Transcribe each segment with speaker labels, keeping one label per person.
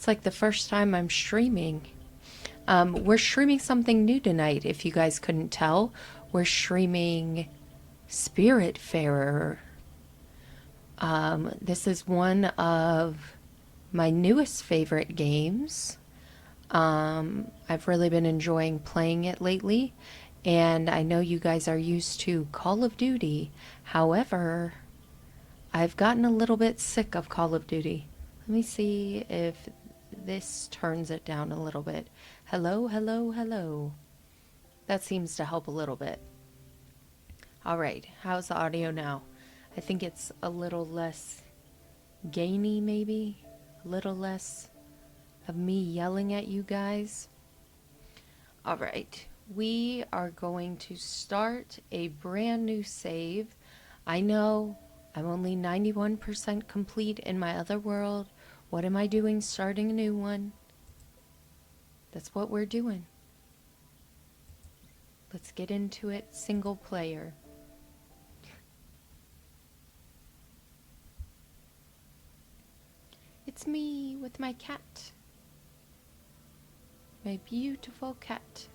Speaker 1: It's like the first time I'm streaming. We're streaming something new tonight, if you guys couldn't tell. We're streaming Spiritfarer. This is one of my newest favorite games. I've really been enjoying playing it lately, and I know you guys are used to Call of Duty. However, I've gotten a little bit sick of Call of Duty. Let me see if this turns it down a little bit. Hello, hello, hello. That seems to help a little bit. All right, how's the audio now? I think it's a little less gainy, maybe. A little less of me yelling at you guys. All right, we are going to start a brand new save. I know I'm only 91% complete in my other world. What am I doing starting a new one? That's what we're doing. Let's get into it single player. It's me with my cat. My beautiful cat.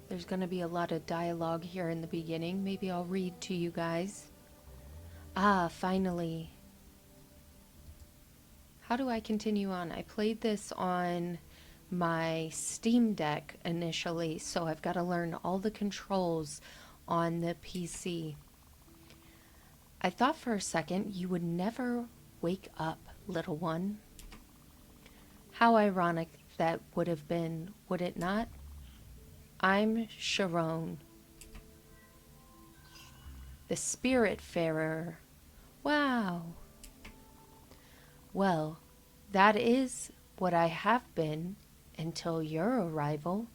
Speaker 1: There's going to be a lot of dialogue here in the beginning. Maybe I'll read to you guys. Ah, finally. How do I continue on? I played this on my Steam Deck initially, so I've got to learn all the controls on the PC. I thought for a second you would never wake up, little one. How ironic that would have been, would it not? I'm Sharon, the Spiritfarer. Wow. Well, that is what I have been until your arrival.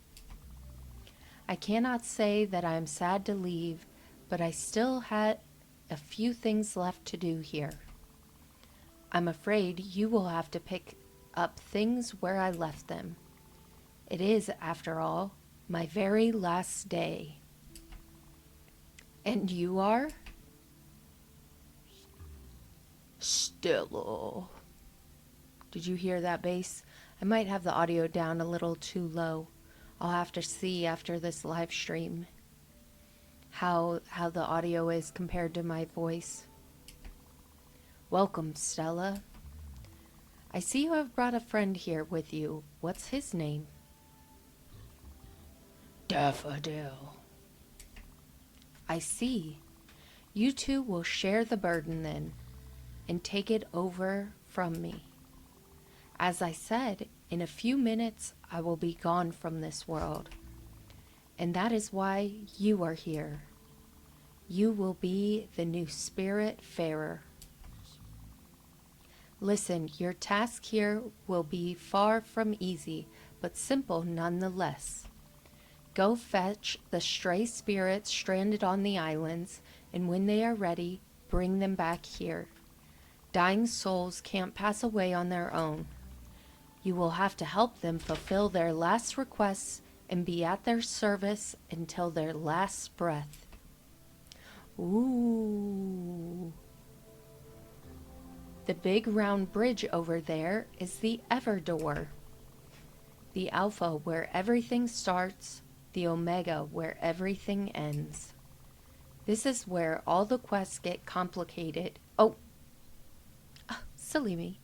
Speaker 1: I cannot say that I am sad to leave, but I still had a few things left to do here. I'm afraid you will have to pick up things where I left them. It is, after all, my very last day. And you are? Stella. Did you hear that bass? I might have the audio down a little too low. I'll have to see after this live stream how the audio is compared to my voice. Welcome, Stella. I see you have brought a friend here with you. What's his name? Daffodil. I see. You two will share the burden then, and take it over from me. As I said, in a few minutes I will be gone from this world, and that is why you are here. You will be the new Spiritfarer. Listen, your task here will be far from easy, but simple nonetheless. Go fetch the stray spirits stranded on the islands, and when they are ready, bring them back here. Dying souls can't pass away on their own. You will have to help them fulfill their last requests and be at their service until their last breath. Ooh. The big round bridge over there is the Ever Door. The Alpha where everything starts, the Omega where everything ends. This is where all the quests get complicated. Silly me.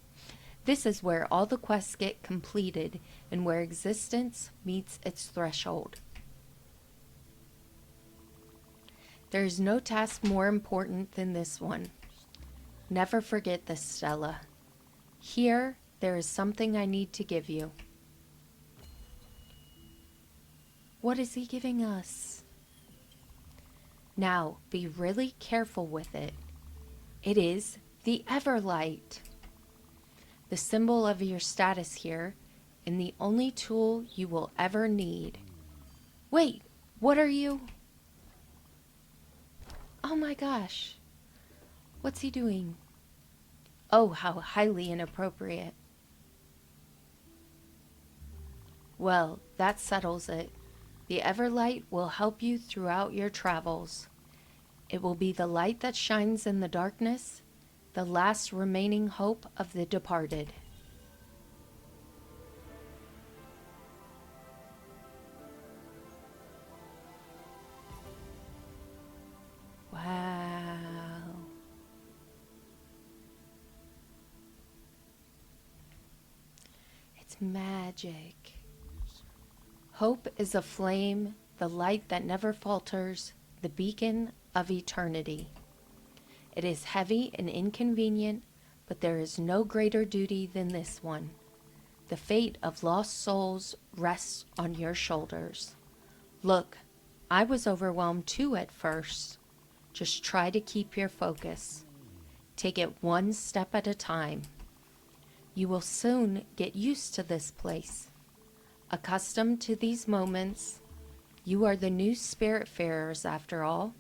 Speaker 1: This is where all the quests get completed and where existence meets its threshold. There is no task more important than this one. Never forget this, Stella. Here, there is something I need to give you. What is he giving us? Now, be really careful with it. It is the Everlight, the symbol of your status here, and the only tool you will ever need. Wait, what are you? Oh my gosh. What's he doing? Oh, how highly inappropriate. Well, that settles it. The Everlight will help you throughout your travels. It will be the light that shines in the darkness, the last remaining hope of the departed. Wow. It's magic. Hope is a flame, the light that never falters, the beacon of eternity. It is heavy and inconvenient, but there is no greater duty than this one. The fate of lost souls rests on your shoulders. Look, I was overwhelmed too at first. Just try to keep your focus. Take it one step at a time. You will soon get used to this place. Accustomed to these moments, you are the new Spiritfarers after all.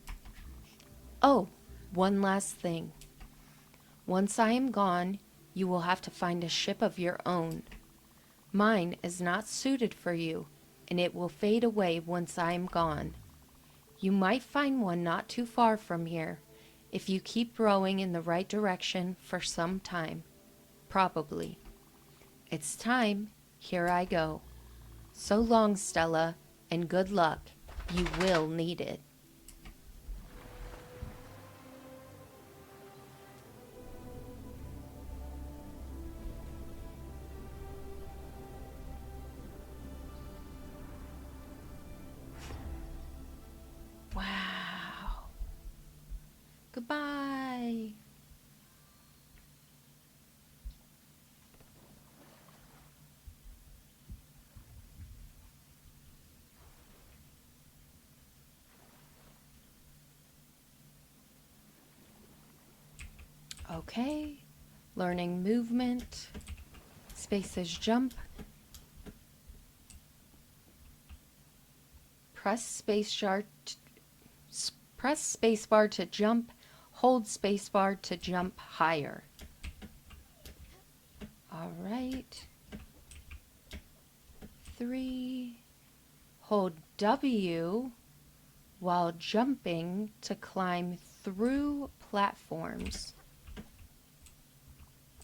Speaker 1: Oh, one last thing. Once I am gone, you will have to find a ship of your own. Mine is not suited for you, and it will fade away once I am gone. You might find one not too far from here, if you keep rowing in the right direction for some time. Probably. It's time. Here I go. So long, Stella, and good luck. You will need it. Wow. Goodbye. Okay. Learning movement. Spaces jump. Press spacebar to jump. Hold spacebar to jump higher. All right. 3. Hold W while jumping to climb through platforms.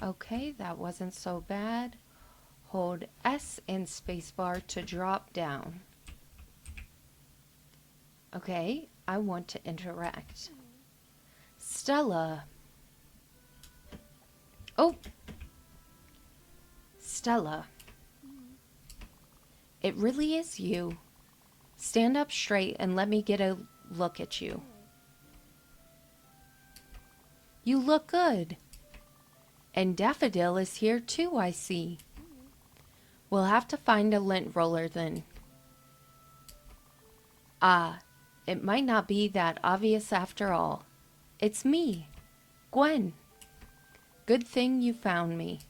Speaker 1: Okay, that wasn't so bad. Hold S and spacebar to drop down. Okay, I want to interact. Stella. Oh! Stella. It really is you. Stand up straight and let me get a look at you. You look good. And Daffodil is here too, I see. We'll have to find a lint roller then. Ah, it might not be that obvious after all. It's me, Gwen. Good thing you found me.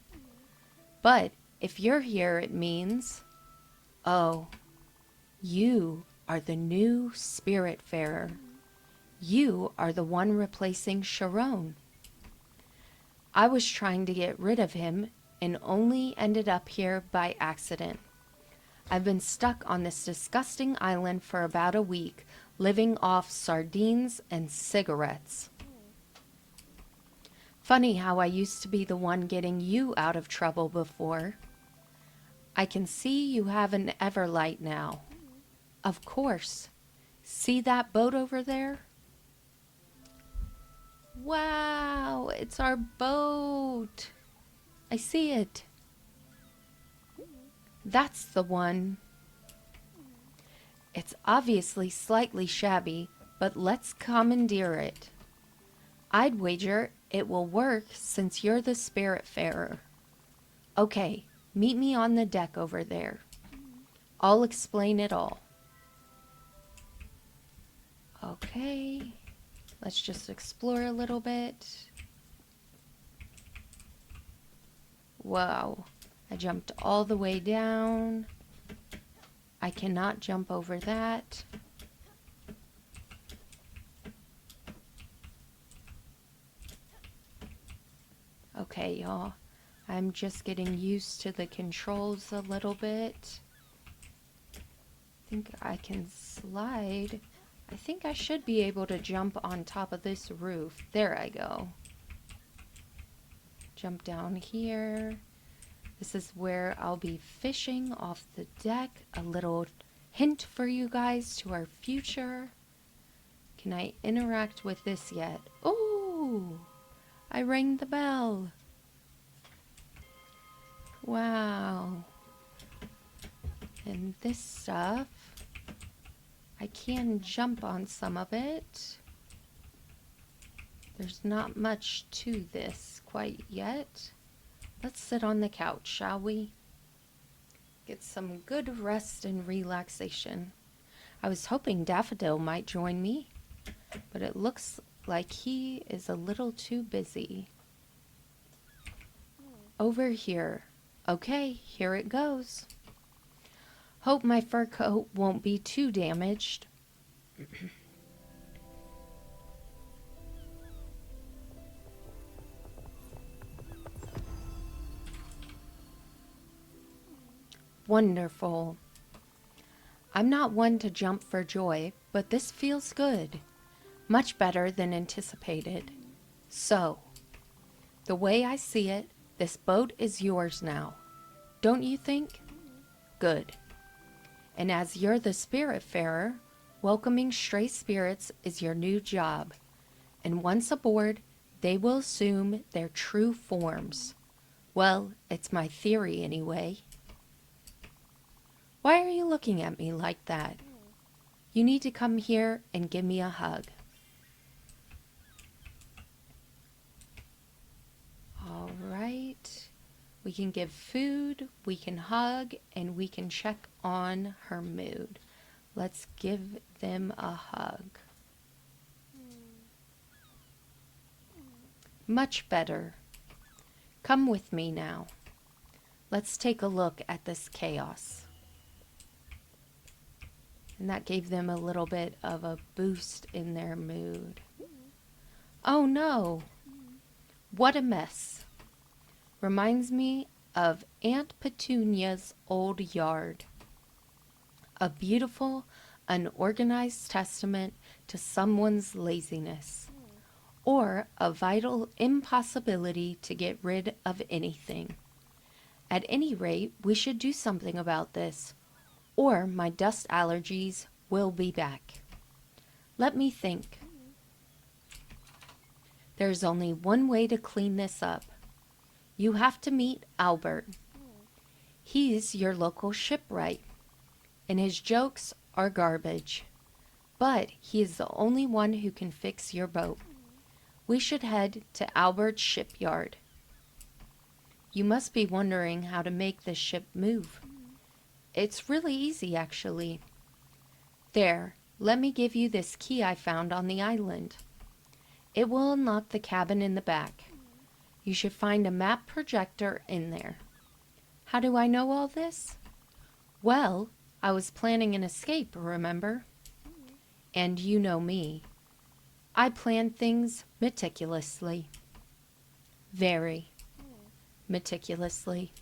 Speaker 1: But if you're here, it means... Oh, you are the new Spiritfarer. You are the one replacing Sharon. I was trying to get rid of him and only ended up here by accident. I've been stuck on this disgusting island for about a week, living off sardines and cigarettes. Funny how I used to be the one getting you out of trouble before. I can see you have an Everlight now. Of course. See that boat over there? Wow, it's our boat. I see it. That's the one. It's obviously slightly shabby, but let's commandeer it. I'd wager it will work since you're the Spiritfarer. Okay, meet me on the deck over there. I'll explain it all. Okay, let's just explore a little bit. Wow, I jumped all the way down. I cannot jump over that. Okay, y'all. I'm just getting used to the controls a little bit. I think I can slide. I think I should be able to jump on top of this roof. There I go. Jump down here. This is where I'll be fishing off the deck. A little hint for you guys to our future. Can I interact with this yet? Oh, I rang the bell. Wow. And this stuff, I can jump on some of it. There's not much to this quite yet. Let's sit on the couch, shall we? Get some good rest and relaxation. I was hoping Daffodil might join me, but it looks like he is a little too busy. Over here. Okay, here it goes. Hope my fur coat won't be too damaged. Wonderful. I'm not one to jump for joy, but this feels good. Much better than anticipated. So, the way I see it, this boat is yours now. Don't you think? Good. And as you're the Spiritfarer, welcoming stray spirits is your new job. And once aboard, they will assume their true forms. Well, it's my theory anyway. Why are you looking at me like that? You need to come here and give me a hug. All right. We can give food, we can hug, and we can check on her mood. Let's give them a hug. Much better. Come with me now. Let's take a look at this chaos. And that gave them a little bit of a boost in their mood. Oh no! What a mess. Reminds me of Aunt Petunia's old yard. A beautiful, unorganized testament to someone's laziness. Or a vital impossibility to get rid of anything. At any rate, we should do something about this, or my dust allergies will be back. Let me think. There's only one way to clean this up. You have to meet Albert. He's your local shipwright, and his jokes are garbage. But he is the only one who can fix your boat. We should head to Albert's shipyard. You must be wondering how to make this ship move. It's really easy, actually. There, let me give you this key I found on the island. It will unlock the cabin in the back. You should find a map projector in there. How do I know all this? Well, I was planning an escape, remember? And you know me. I plan things meticulously. Very meticulously.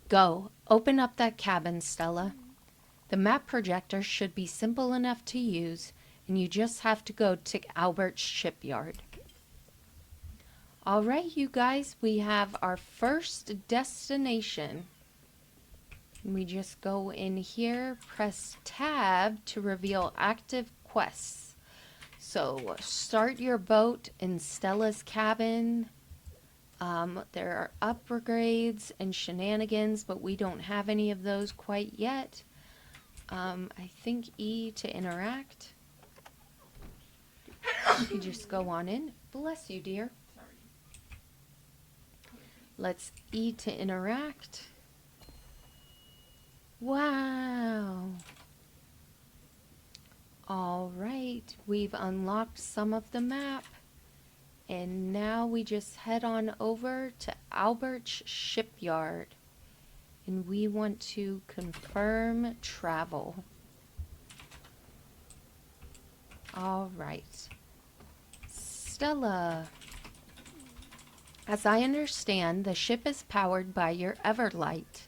Speaker 1: Go, open up that cabin, Stella. The map projector should be simple enough to use, and you just have to go to Albert's shipyard. All right, you guys, we have our first destination. We just go in here, press tab to reveal active quests. So start your boat in Stella's cabin. There are upgrades and shenanigans, but we don't have any of those quite yet. I think E to interact. You just go on in. Bless you, dear. Let's E to interact. Wow. All right, we've unlocked some of the map. And now we just head on over to Albert's shipyard. And we want to confirm travel. All right. Stella. As I understand, the ship is powered by your Everlight.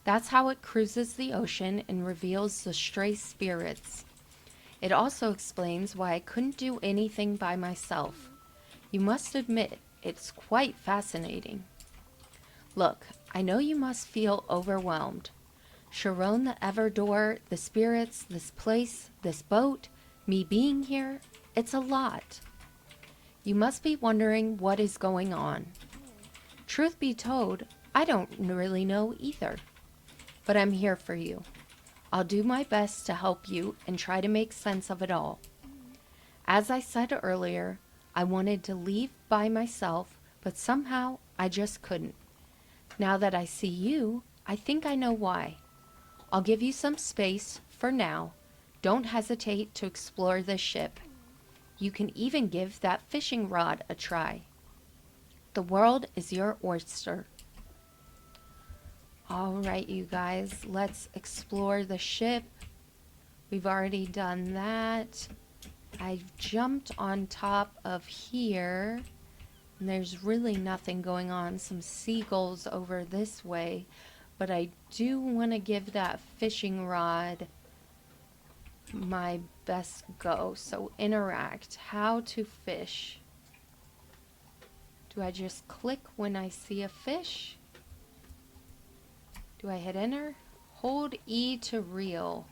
Speaker 1: That's how it cruises the ocean and reveals the stray spirits. It also explains why I couldn't do anything by myself. You must admit, it's quite fascinating. Look, I know you must feel overwhelmed. Sharon the Everdore, the spirits, this place, this boat, me being here, it's a lot. You must be wondering what is going on. Truth be told, I don't really know either. But I'm here for you. I'll do my best to help you and try to make sense of it all. As I said earlier, I wanted to leave by myself, but somehow I just couldn't. Now that I see you, I think I know why. I'll give you some space for now. Don't hesitate to explore this ship. You can even give that fishing rod a try. The world is your oyster. All right, you guys, let's explore the ship. We've already done that. I've jumped on top of here, and there's really nothing going on. Some seagulls over this way, but I do want to give that fishing rod my best go. So interact, how to fish. Do I just click when I see a fish? Do I hit enter? Hold E to reel.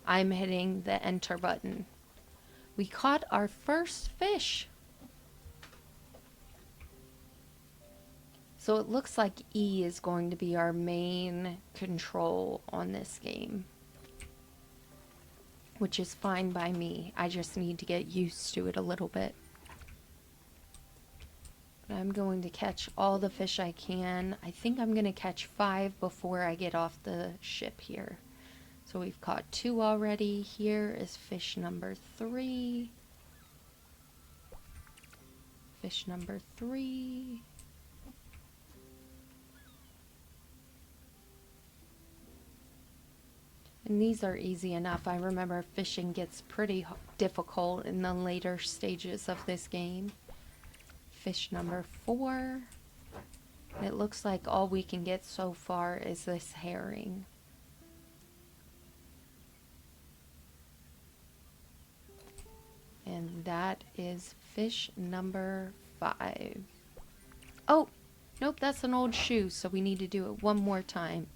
Speaker 1: I'm hitting the enter button. We caught our first fish. So it looks like E is going to be our main control on this game, which is fine by me. I just need to get used to it a little bit. But I'm going to catch all the fish I can. I think I'm going to catch 5 before I get off the ship here. So we've caught 2 already. Here is fish number 3. Fish number 3. And these are easy enough. I remember fishing gets pretty difficult in the later stages of this game. Fish number 4. And it looks like all we can get so far is this herring. And that is fish number 5. Oh, nope, that's an old shoe, so we need to do it one more time.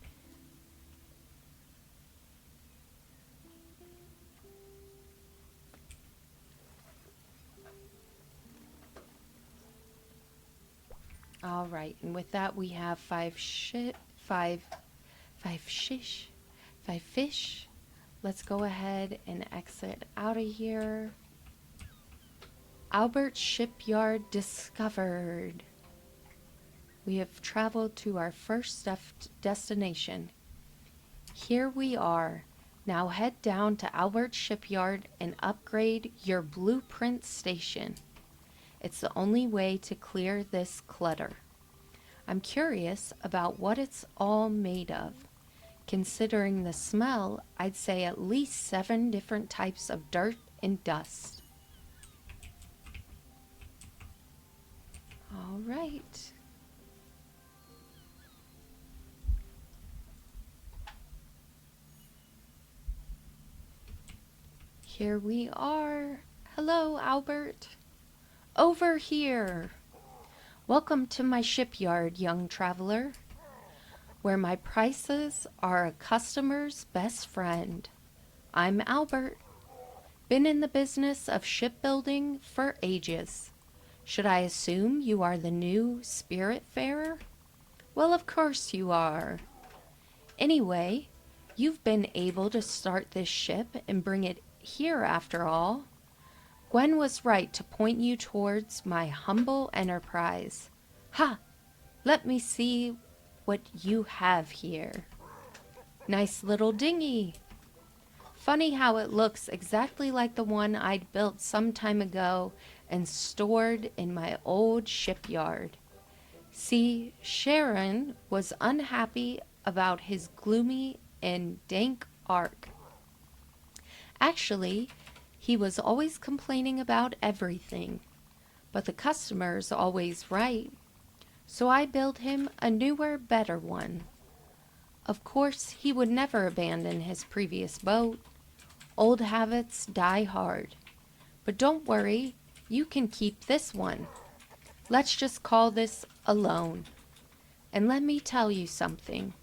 Speaker 1: All right, and with that we have 5 fish. Let's go ahead and exit out of here. Albert Shipyard discovered. We have traveled to our first destination. Here we are. Now head down to Albert Shipyard and upgrade your blueprint station. It's the only way to clear this clutter. I'm curious about what it's all made of. Considering the smell, I'd say at least 7 different types of dirt and dust. All right. Here we are. Hello, Albert. Over here. Welcome to my shipyard, young traveler, where my prices are a customer's best friend. I'm Albert. Been in the business of shipbuilding for ages. Should I assume you are the new Spiritfarer? Well, of course you are. Anyway, you've been able to start this ship and bring it here after all. Gwen was right to point you towards my humble enterprise. Ha! Let me see what you have here. Nice little dinghy. Funny how it looks exactly like the one I'd built some time ago and stored in my old shipyard. See, Sharon was unhappy about his gloomy and dank ark. Actually, he was always complaining about everything, but the customer's always right. So I built him a newer, better one. Of course, he would never abandon his previous boat, Old habits die hard. But don't worry, you can keep this one. Let's just call this alone. And let me tell you something.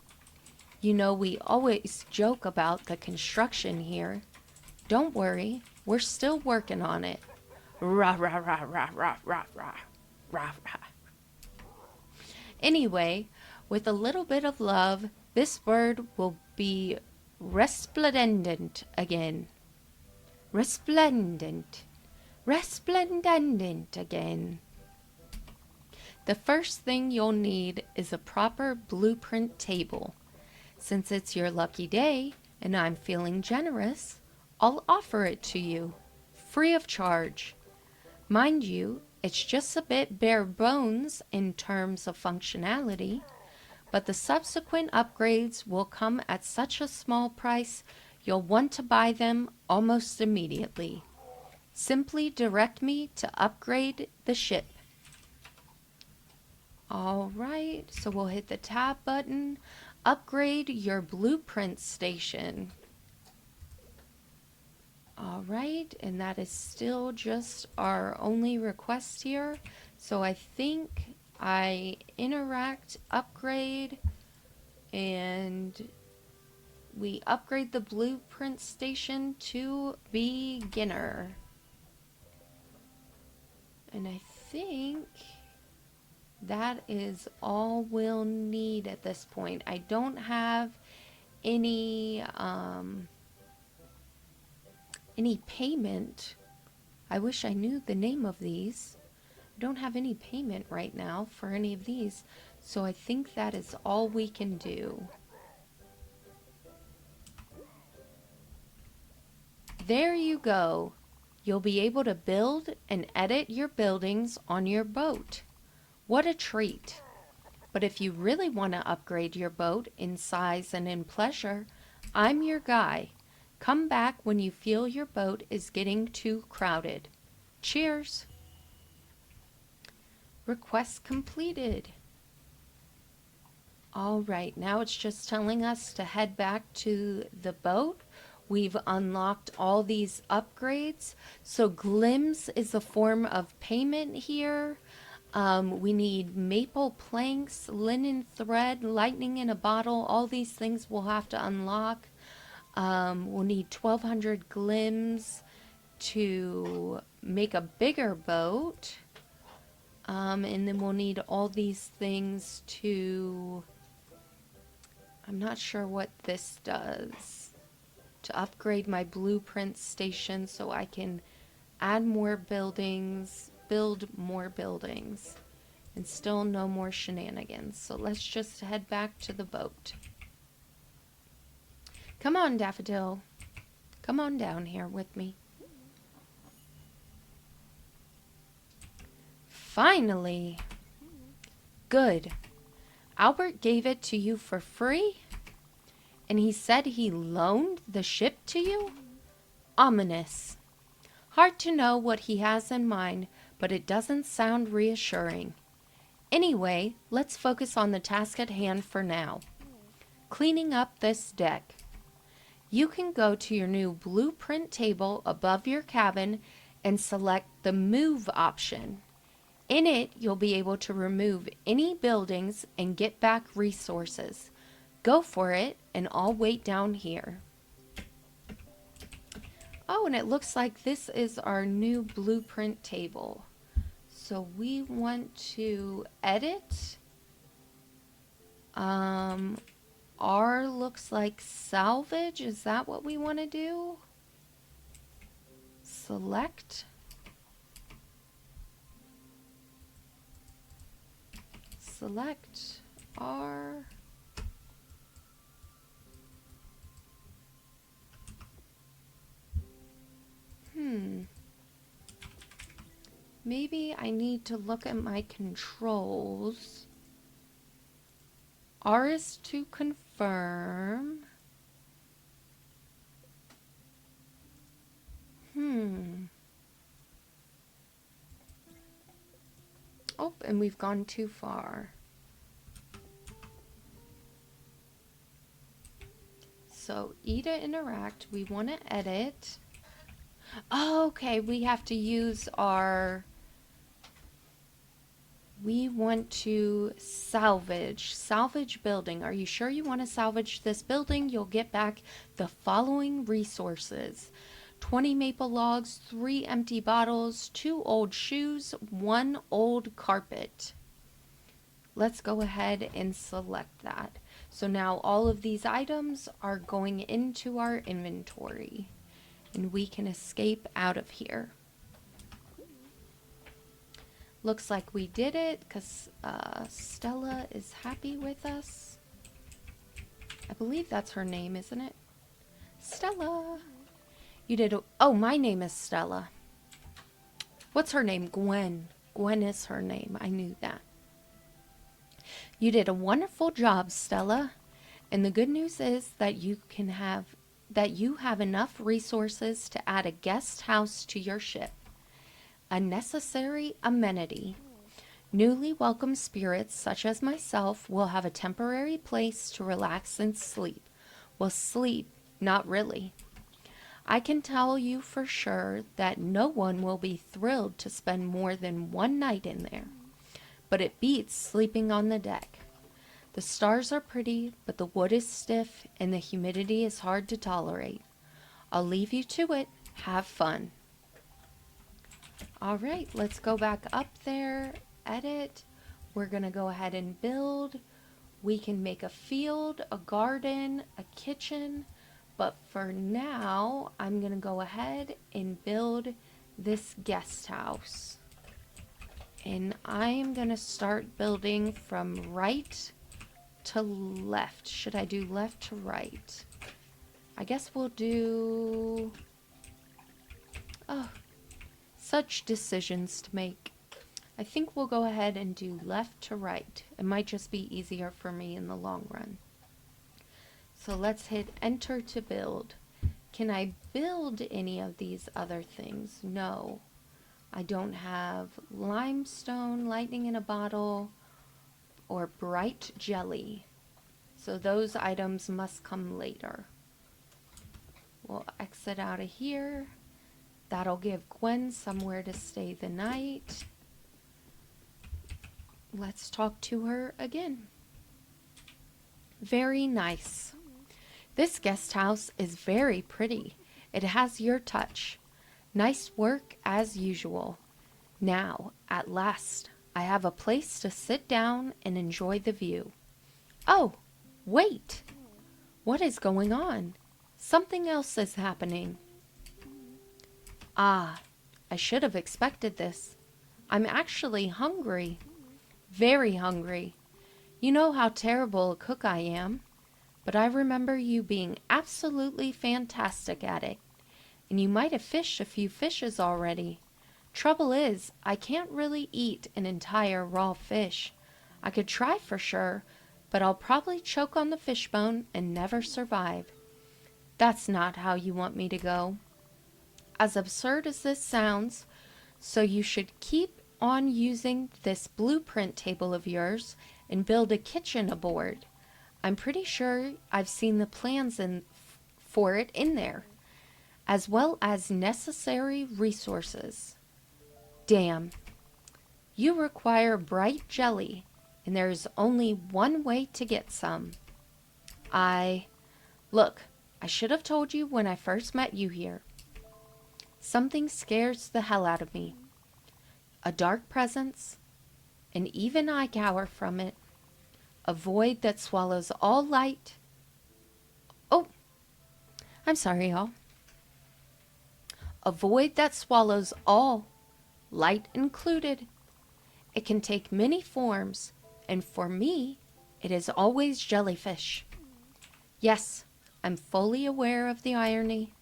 Speaker 1: You know, we always joke about the construction here. Don't worry, we're still working on it. Rah, rah, rah, rah, rah, rah, rah, rah, rah. Anyway, with a little bit of love, this word will be resplendent again. Resplendent. Resplendent again. The first thing you'll need is a proper blueprint table. Since it's your lucky day and I'm feeling generous, I'll offer it to you, free of charge. Mind you, it's just a bit bare bones in terms of functionality, but the subsequent upgrades will come at such a small price you'll want to buy them almost immediately. Simply direct me to upgrade the ship. Alright, so we'll hit the tab button. Upgrade your blueprint station. Alright, and that is still just our only request here. So I think I interact, upgrade, and we upgrade the blueprint station to beginner. And I think that is all we'll need at this point. I don't have any payment. I wish I knew the name of these. I don't have any payment right now for any of these, so I think that is all we can do. There you go. You'll be able to build and edit your buildings on your boat. What a treat! But if you really want to upgrade your boat in size and in pleasure, I'm your guy. Come back when you feel your boat is getting too crowded. Cheers! Request completed. Alright, now it's just telling us to head back to the boat. We've unlocked all these upgrades. So glims is a form of payment here. We need maple planks, linen thread, lightning in a bottle. All these things we'll have to unlock. We'll need 1,200 glims to make a bigger boat. And then we'll need all these things to... I'm not sure what this does. To upgrade my blueprint station so I can add more buildings, build more buildings, and still no more shenanigans. So let's just head back to the boat. Come on, Daffodil. Come on down here with me. Finally. Good. Albert gave it to you for free? And he said he loaned the ship to you? Ominous. Hard to know what he has in mind, but it doesn't sound reassuring. Anyway, let's focus on the task at hand for now. Cleaning up this deck. You can go to your new blueprint table above your cabin and select the Move option. In it, you'll be able to remove any buildings and get back resources. Go for it, and I'll wait down here. Oh, and it looks like this is our new blueprint table. So we want to edit. R looks like salvage. Is that what we want to do? Select. Select R. Maybe I need to look at my controls. R is to confirm. Oh, and we've gone too far. So E to interact, we want to edit. Oh, okay, we have to use our, we want to salvage building. Are you sure you want to salvage this building? You'll get back the following resources: 20 maple logs, 3 empty bottles, 2 old shoes, 1 old carpet. Let's go ahead and select that. So now all of these items are going into our inventory and we can escape out of here. Looks like we did it because Stella is happy with us. I believe that's her name, isn't it? Stella. You did. Oh, my name is Stella. What's her name? Gwen. Gwen is her name. I knew that. You did a wonderful job, Stella. And the good news is that you have enough resources to add a guest house to your ship. A necessary amenity. Newly welcome spirits such as myself will have a temporary place to relax and sleep. Well, sleep, not really. I can tell you for sure that no one will be thrilled to spend more than one night in there. But it beats sleeping on the deck. The stars are pretty, but the wood is stiff and the humidity is hard to tolerate. I'll leave you to it. Have fun. All right, let's go back up there, edit. We're going to go ahead and build. We can make a field, a garden, a kitchen, but for now, I'm going to go ahead and build this guest house. And I'm going to start building from right to left. Should I do left to right? I guess we'll do... Oh, such decisions to make. I think we'll go ahead and do left to right. It might just be easier for me in the long run. So let's hit enter to build. Can I build any of these other things? No. I don't have limestone, lightning in a bottle, or bright jelly. So those items must come later. We'll exit out of here. That'll give Gwen somewhere to stay the night. Let's talk to her again. Very nice. This guest house is very pretty. It has your touch. Nice work as usual. Now, at last, I have a place to sit down and enjoy the view. Oh, wait! What is going on? Something else is happening. Ah, I should have expected this. I'm actually hungry. Very hungry. You know how terrible a cook I am, but I remember you being absolutely fantastic at it, and you might have fished a few fishes already. Trouble is, I can't really eat an entire raw fish. I could try for sure, but I'll probably choke on the fishbone and never survive. That's not how you want me to go. As absurd as this sounds, so you should keep on using this blueprint table of yours and build a kitchen aboard. I'm pretty sure I've seen the plans for it in there, as well as necessary resources. Damn. You require bright jelly, and there is only one way to get some. Look, I should have told you when I first met you here. Something scares the hell out of me. A dark presence, and even I cower from it. A void that swallows all light. Oh, I'm sorry, y'all. A void that swallows all, light included. It can take many forms, and for me, it is always jellyfish. Yes, I'm fully aware of the irony.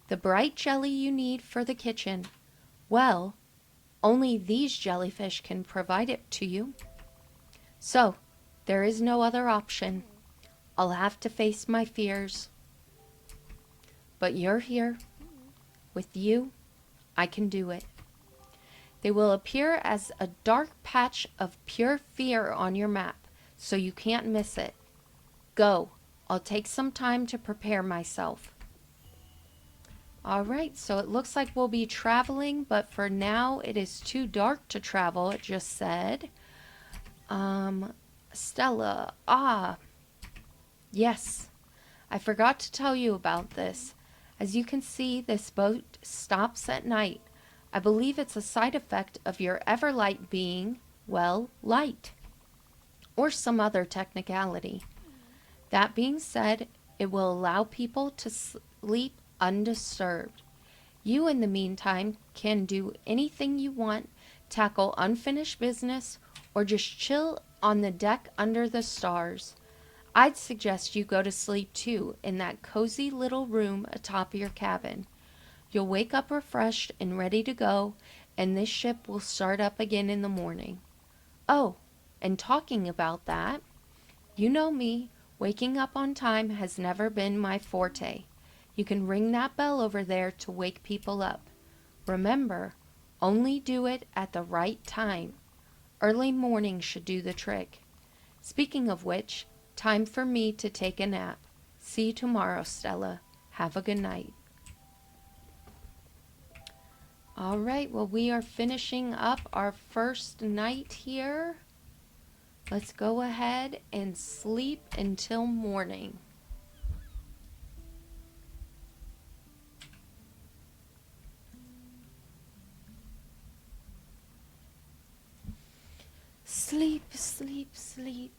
Speaker 1: The bright jelly you need for the kitchen, well, only these jellyfish can provide it to you. So, there is no other option. I'll have to face my fears. But you're here. With you, I can do it. They will appear as a dark patch of pure fear on your map, so you can't miss it. Go, I'll take some time to prepare myself. All right, so it looks like we'll be traveling, but for now it is too dark to travel, it just said. Stella, yes, I forgot to tell you about this. As you can see, this boat stops at night. I believe it's a side effect of your Everlight being, well, light, or some other technicality. That being said, it will allow people to sleep undisturbed. You, in the meantime, can do anything you want, tackle unfinished business, or just chill on the deck under the stars. I'd suggest you go to sleep too in that cozy little room atop your cabin. You'll wake up refreshed and ready to go, and this ship will start up again in the morning. Oh, and talking about that, you know me, waking up on time has never been my forte. You can ring that bell over there to wake people up. Remember, only do it at the right time. Early morning should do the trick. Speaking of which, time for me to take a nap. See you tomorrow, Stella. Have a good night. All right, well, we are finishing up our first night here. Let's go ahead and sleep until morning. Sleep, sleep, sleep.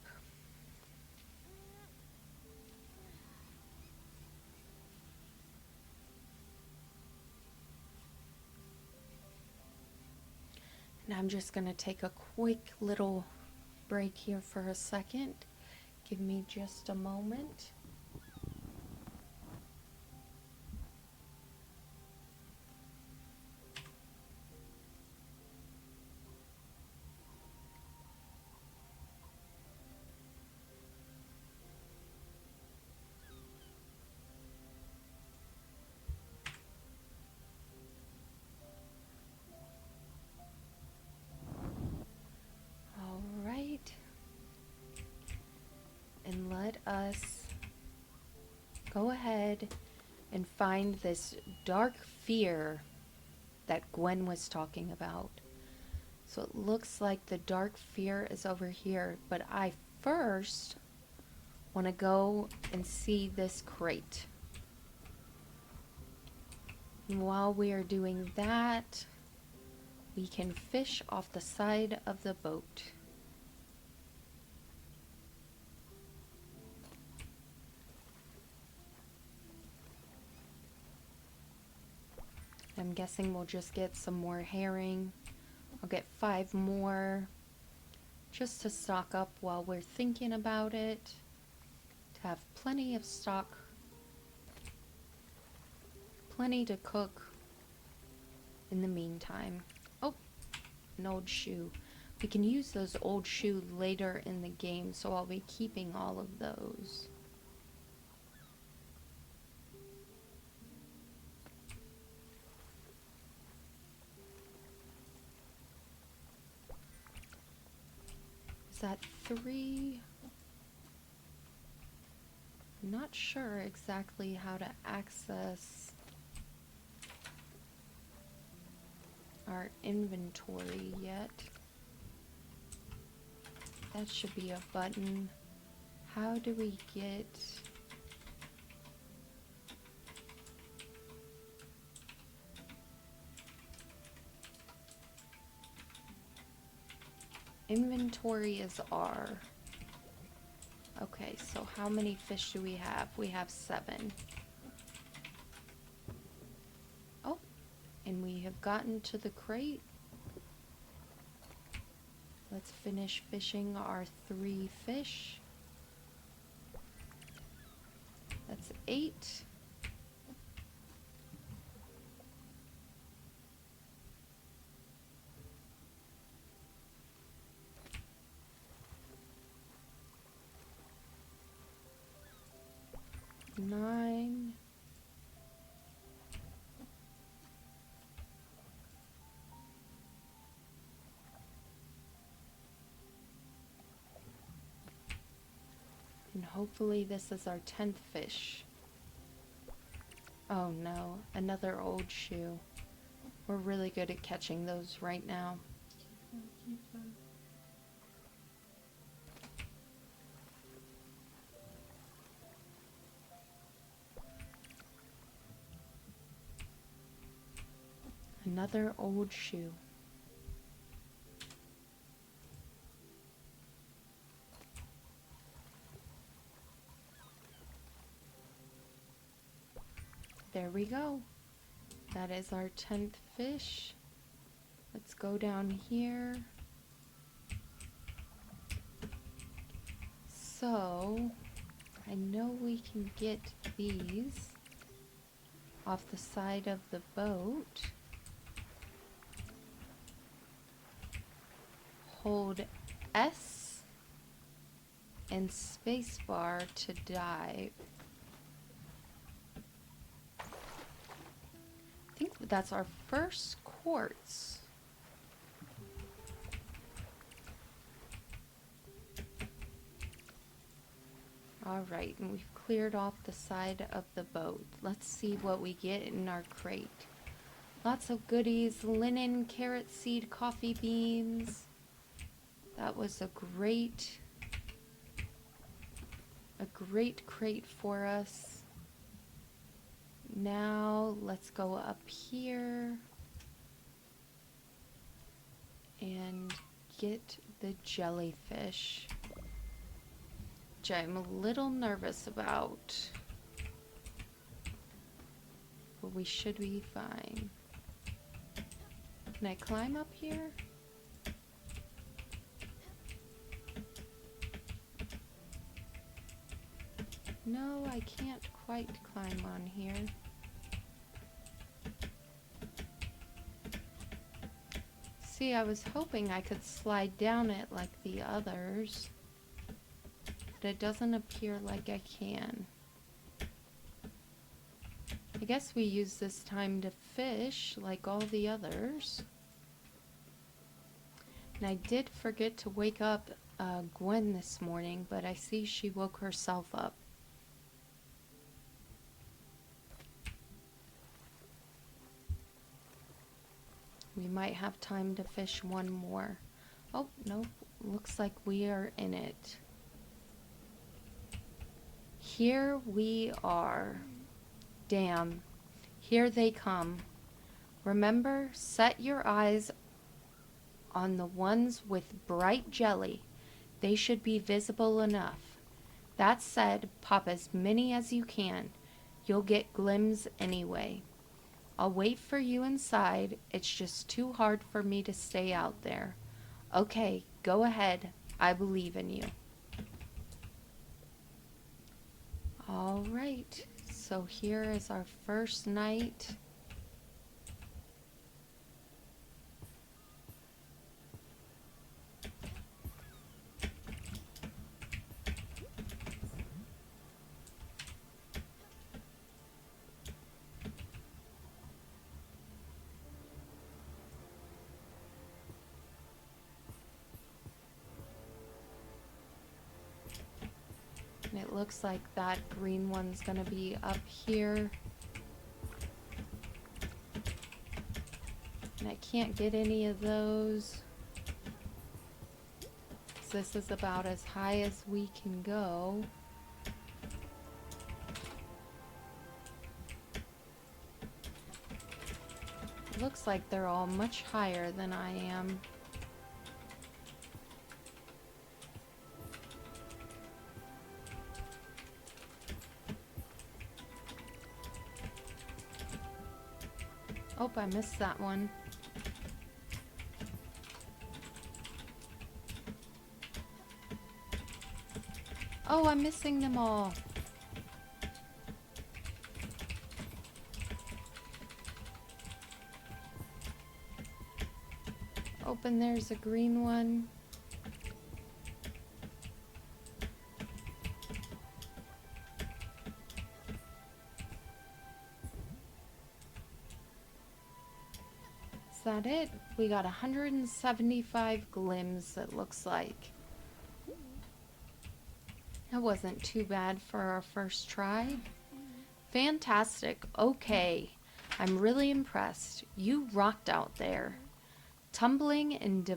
Speaker 1: And I'm just going to take a quick little break here for a second. Give me just a moment. All right. And let us go ahead and find this dark fear that Gwen was talking about. So it looks like the dark fear is over here, but I first want to go and see this crate. And while we are doing that, we can fish off the side of the boat. I'm guessing we'll just get some more herring. I'll get 5 more just to stock up while we're thinking about it, to have plenty of stock, plenty to cook in the meantime. Oh, an old shoe. We can use those old shoes later in the game, so I'll be keeping all of those. Is that 3? I'm not sure exactly how to access our inventory yet. That should be a button. How do we get... Inventory is R. Okay, so how many fish do we have? We have 7. Oh, and we have gotten to the crate. Let's finish fishing our 3 fish. That's 8. Nine. And hopefully this is our 10th fish. Oh no, another old shoe. We're really good at catching those right now. Another old shoe. There we go. That is our 10th fish. Let's go down here. So, I know we can get these off the side of the boat. Hold S and spacebar to dive. I think that's our first quartz. Alright, and we've cleared off the side of the boat. Let's see what we get in our crate. Lots of goodies, linen, carrot seed, coffee beans. That was a great crate for us. Now let's go up here and get the jellyfish, which I'm a little nervous about, but we should be fine. Can I climb up here? No, I can't quite climb on here. See, I was hoping I could slide down it like the others, but it doesn't appear like I can. I guess we use this time to fish like all the others. And I did forget to wake up Gwen this morning, but I see she woke herself up. We might have time to fish one more. Oh, nope. Looks like we are in it. Here we are. Damn. Here they come. Remember, set your eyes on the ones with bright jelly. They should be visible enough. That said, pop as many as you can. You'll get glims anyway. I'll wait for you inside. It's just too hard for me to stay out there. Okay, go ahead. I believe in you. All right, so here is our first night. And it looks like that green one's gonna be up here. And I can't get any of those. So this is about as high as we can go. It looks like they're all much higher than I am. Oh, I missed that one. Oh, I'm missing them all. Oh, and there's a green one. Is that it? We got 175 glims, it looks like. That wasn't too bad for our first try. Fantastic. Okay. I'm really impressed. You rocked out there. Tumbling and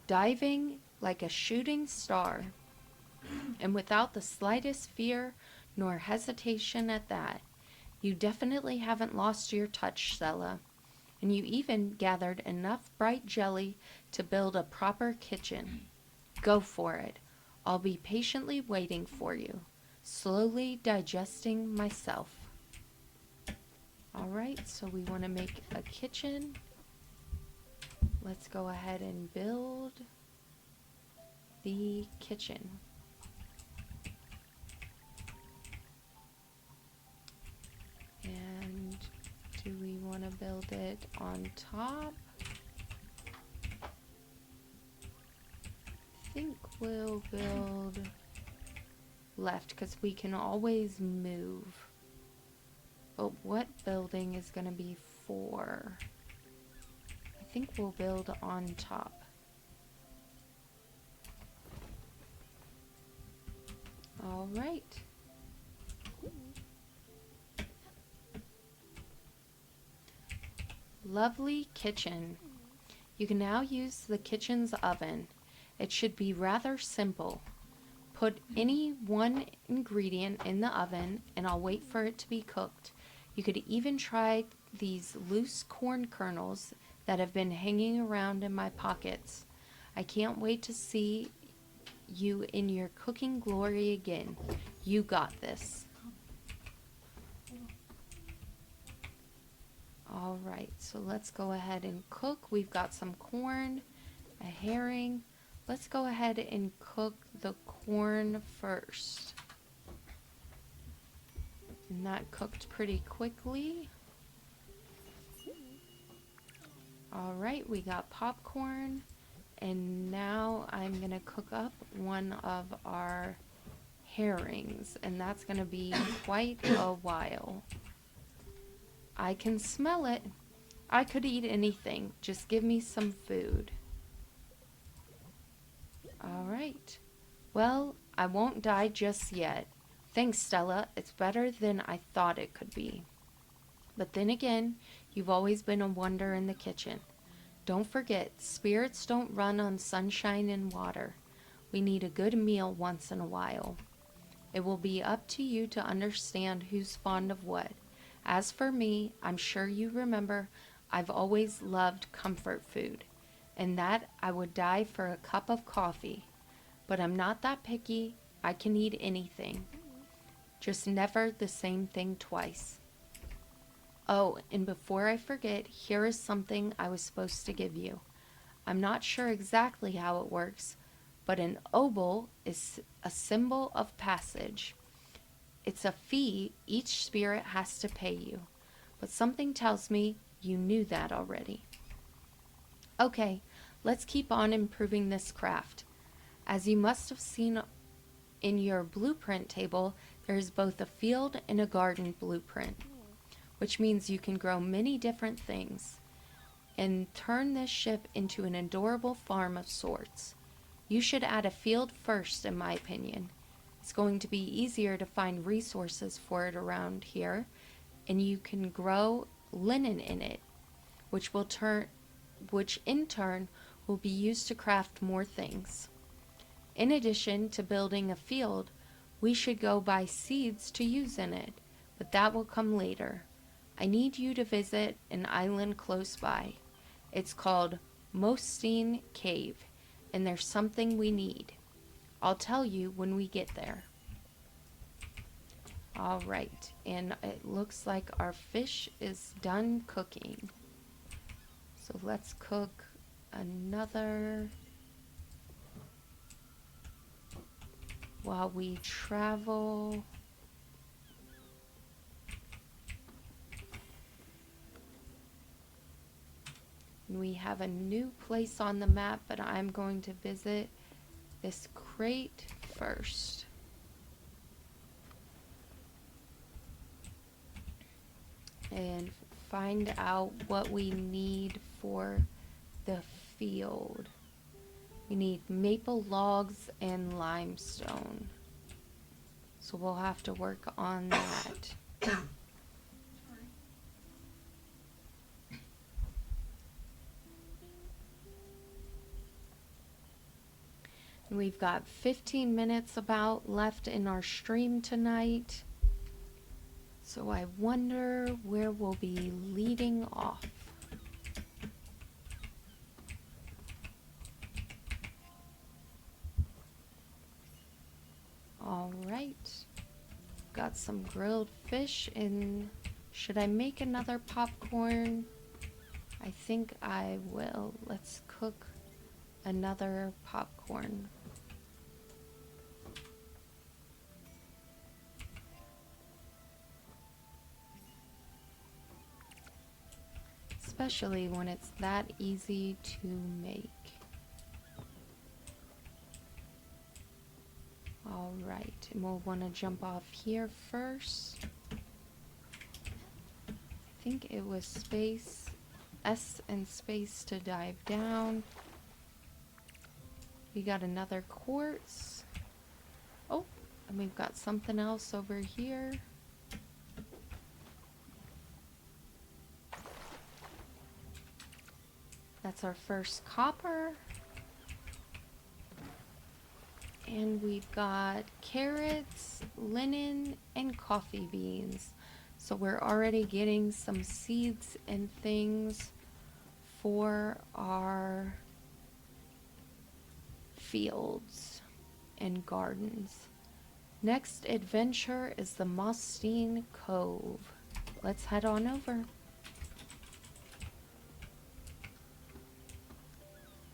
Speaker 1: diving like a shooting star. And without the slightest fear nor hesitation at that. You definitely haven't lost your touch, Stella. And you even gathered enough bright jelly to build a proper kitchen. Go for it. I'll be patiently waiting for you, slowly digesting myself. Alright, so we want to make a kitchen. Let's go ahead and build the kitchen. And do we want to build it on top? I think we'll build left because we can always move. But what building is going to be for? I think we'll build on top. All right. Lovely kitchen. You can now use the kitchen's oven. It should be rather simple. Put any one ingredient in the oven and I'll wait for it to be cooked. You could even try these loose corn kernels that have been hanging around in my pockets. I can't wait to see you in your cooking glory again. You got this. Alright, so let's go ahead and cook. We've got some corn, a herring. Let's go ahead and cook the corn first. And that cooked pretty quickly. Alright, we got popcorn. And now I'm going to cook up one of our herrings. And that's going to be quite a while. I can smell it. I could eat anything. Just give me some food. Alright. Well, I won't die just yet. Thanks, Stella. It's better than I thought it could be. But then again, you've always been a wonder in the kitchen. Don't forget, spirits don't run on sunshine and water. We need a good meal once in a while. It will be up to you to understand who's fond of what. As for me, I'm sure you remember, I've always loved comfort food, and that I would die for a cup of coffee. But I'm not that picky. I can eat anything. Just never the same thing twice. Oh, and before I forget, here is something I was supposed to give you. I'm not sure exactly how it works, but an obol is a symbol of passage. It's a fee each spirit has to pay you, but something tells me you knew that already. Okay, let's keep on improving this craft. As you must have seen in your blueprint table, there is both a field and a garden blueprint, which means you can grow many different things and turn this ship into an adorable farm of sorts. You should add a field first, in my opinion. It's going to be easier to find resources for it around here, and you can grow linen in it, which in turn will be used to craft more things. In addition to building a field, we should go buy seeds to use in it, but that will come later. I need you to visit an island close by. It's called Mostine Cave, and there's something we need. I'll tell you when we get there. Alright, and it looks like our fish is done cooking. So let's cook another while we travel. We have a new place on the map, but I'm going to visit this crate first. And find out what we need for the field. We need maple logs and limestone. So we'll have to work on that. We've got 15 minutes about left in our stream tonight. So I wonder where we'll be leading off. All right. Got some grilled fish in. Should I make another popcorn? I think I will. Let's cook another popcorn. Especially when it's that easy to make. All right, and we'll want to jump off here first. I think it was space, S and space to dive down. We got another quartz. Oh, and we've got something else over here. That's our first copper. And we've got carrots, linen, and coffee beans. So we're already getting some seeds and things for our fields and gardens. Next adventure is the Mossstein Cove. Let's head on over.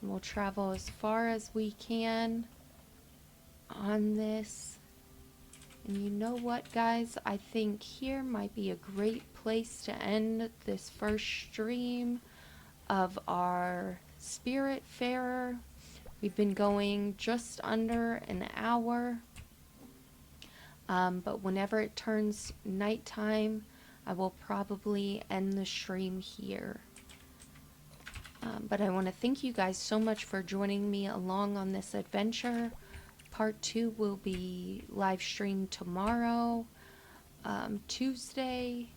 Speaker 1: We'll travel as far as we can on this. And you know what, guys? I think here might be a great place to end this first stream of our Spiritfarer. We've been going just under an hour. But whenever it turns nighttime, I will probably end the stream here. But I want to thank you guys so much for joining me along on this adventure. Part 2 will be live streamed tomorrow, Tuesday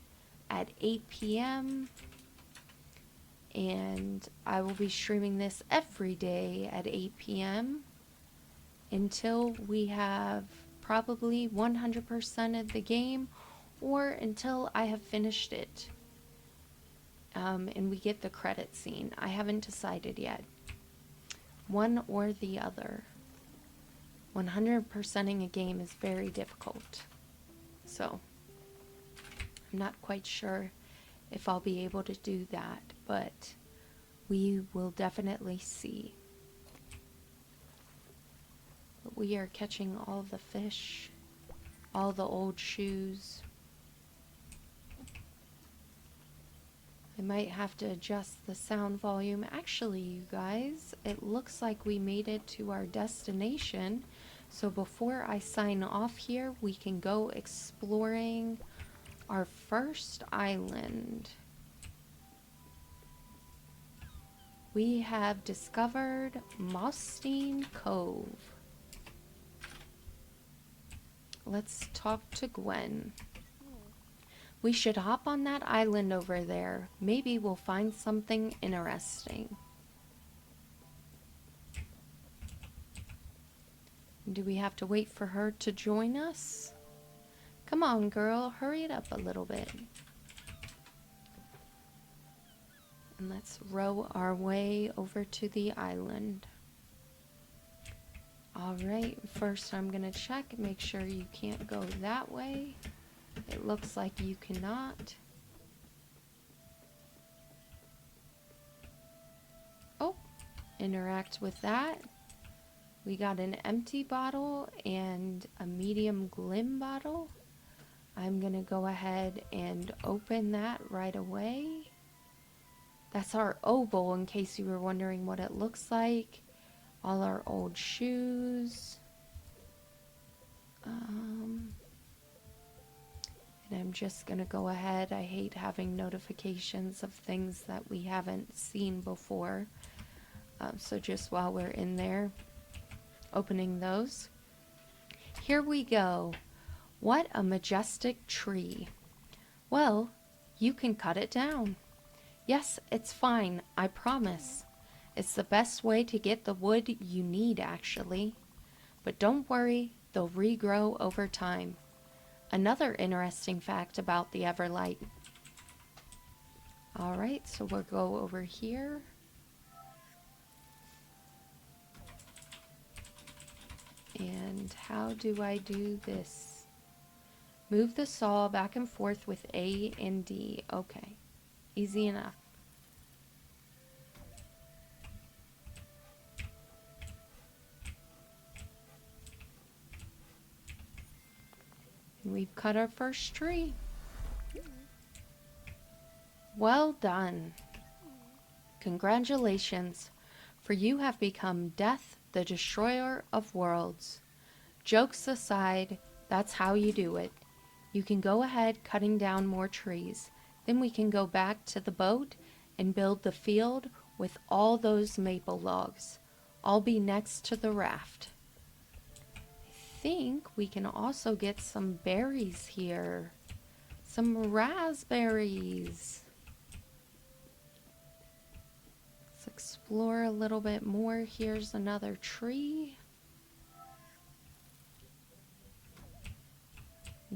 Speaker 1: at 8 p.m. And I will be streaming this every day at 8 p.m. until we have probably 100% of the game, or until I have finished it. And we get the credit scene. I haven't decided yet. One or the other. 100%ing a game is very difficult. So, I'm not quite sure if I'll be able to do that, but we will definitely see. But we are catching all the fish, all the old shoes. I might have to adjust the sound volume. Actually, you guys, it looks like we made it to our destination. So before I sign off here, we can go exploring our first island. We have discovered Mossstein Cove. Let's talk to Gwen. We should hop on that island over there. Maybe we'll find something interesting. Do we have to wait for her to join us? Come on, girl. Hurry it up a little bit. And let's row our way over to the island. Alright, first I'm going to check, make sure you can't go that way. It looks like you cannot. Oh, interact with that. We got an empty bottle and a medium glim bottle. I'm going to go ahead and open that right away. That's our oboe, in case you were wondering what it looks like. All our old shoes. And I'm just going to go ahead. I hate having notifications of things that we haven't seen before. So just while we're in there, opening those. Here we go. What a majestic tree. Well, you can cut it down. Yes, it's fine, I promise. It's the best way to get the wood you need, actually. But don't worry, they'll regrow over time. Another interesting fact about the Everlight. Alright, so we'll go over here. And how do I do this? Move the saw back and forth with A and D. Okay, easy enough. And we've cut our first tree. Well done. Congratulations, for you have become Death, the Destroyer of Worlds. Jokes aside, that's how you do it. You can go ahead cutting down more trees. Then we can go back to the boat and build the field with all those maple logs. I'll be next to the raft. I think we can also get some berries here. Some raspberries. Let's explore a little bit more. Here's another tree.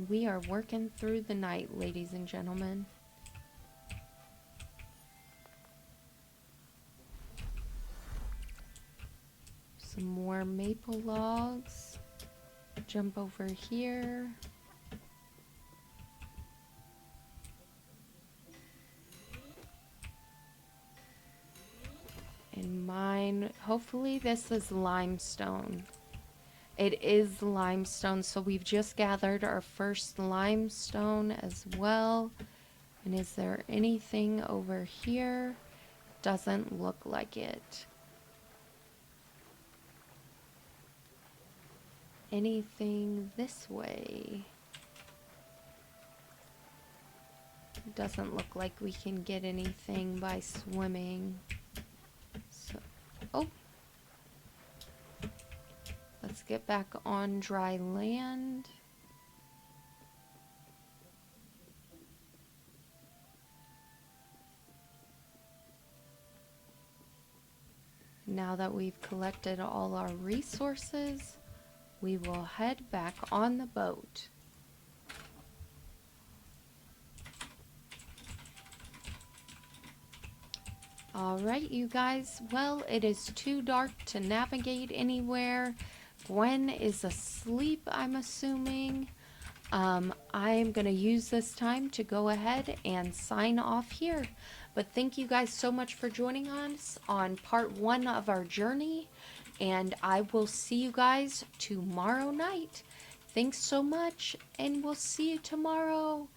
Speaker 1: We are working through the night, ladies and gentlemen. Some more maple logs. Jump over here. And mine, hopefully this is limestone. It is limestone, so we've just gathered our first limestone as well. And is there anything over here? Doesn't look like it. Anything this way? Doesn't look like we can get anything by swimming. So, oh. Let's get back on dry land. Now that we've collected all our resources, we will head back on the boat. Alright, you guys. Well, it is too dark to navigate anywhere. Gwen is asleep, I'm assuming. I am going to use this time to go ahead and sign off here. But thank you guys so much for joining us on part 1 of our journey. And I will see you guys tomorrow night. Thanks so much, and we'll see you tomorrow.